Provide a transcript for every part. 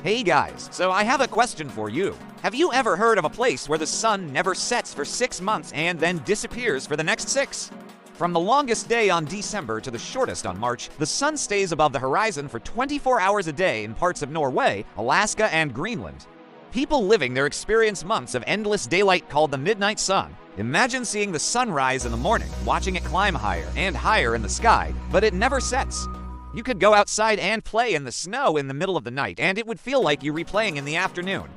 Hey guys, so I have a question for you. Have you ever heard of a place where the sun never sets for 6 months and then disappears for the next 6? From the longest day on December to the shortest on March, the sun stays above the horizon for 24 hours a day in parts of Norway, Alaska, and Greenland. People living there experience months of endless daylight called the midnight sun. Imagine seeing the sun rise in the morning, watching it climb higher and higher in the sky, but it never sets. You could go outside and play in the snow in the middle of the night, and it would feel like you're replaying in the afternoon.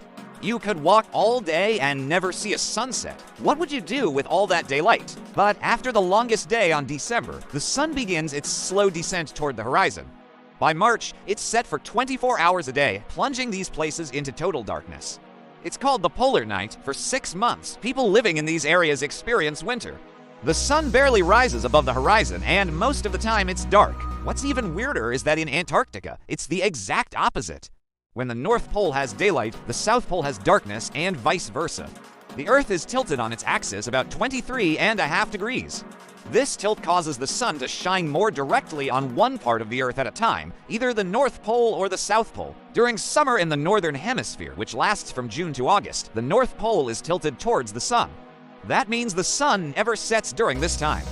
You could walk all day and never see a sunset. What would you do with all that daylight? But after the longest day on December, the sun begins its slow descent toward the horizon. By March, it's set for 24 hours a day, plunging these places into total darkness. It's called the polar night. For 6 months, people living in these areas experience winter. The sun barely rises above the horizon, and most of the time it's dark. What's even weirder is that in Antarctica, it's the exact opposite. When the North Pole has daylight, the South Pole has darkness, and vice versa. The Earth is tilted on its axis about 23.5 degrees. This tilt causes the sun to shine more directly on one part of the Earth at a time, either the North Pole or the South Pole. During summer in the Northern Hemisphere, which lasts from June to August, the North Pole is tilted towards the sun. That means the sun never sets during this time.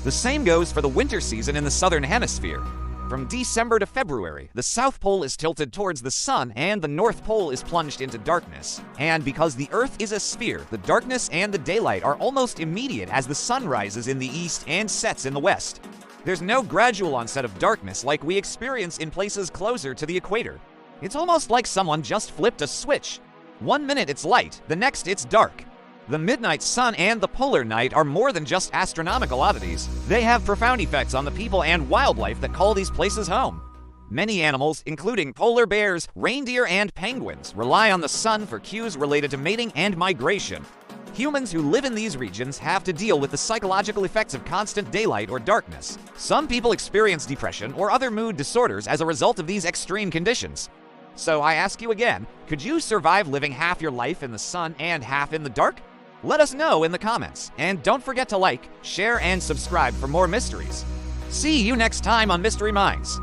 The same goes for the winter season in the Southern Hemisphere. From December to February, the South Pole is tilted towards the sun and the North Pole is plunged into darkness. And because the Earth is a sphere, the darkness and the daylight are almost immediate as the sun rises in the east and sets in the west. There's no gradual onset of darkness like we experience in places closer to the equator. It's almost like someone just flipped a switch. 1 minute it's light, the next it's dark. The midnight sun and the polar night are more than just astronomical oddities. They have profound effects on the people and wildlife that call these places home. Many animals, including polar bears, reindeer, and penguins, rely on the sun for cues related to mating and migration. Humans who live in these regions have to deal with the psychological effects of constant daylight or darkness. Some people experience depression or other mood disorders as a result of these extreme conditions. So I ask you again, could you survive living half your life in the sun and half in the dark? Let us know in the comments, and don't forget to like, share, and subscribe for more mysteries. See you next time on Mystery Minds.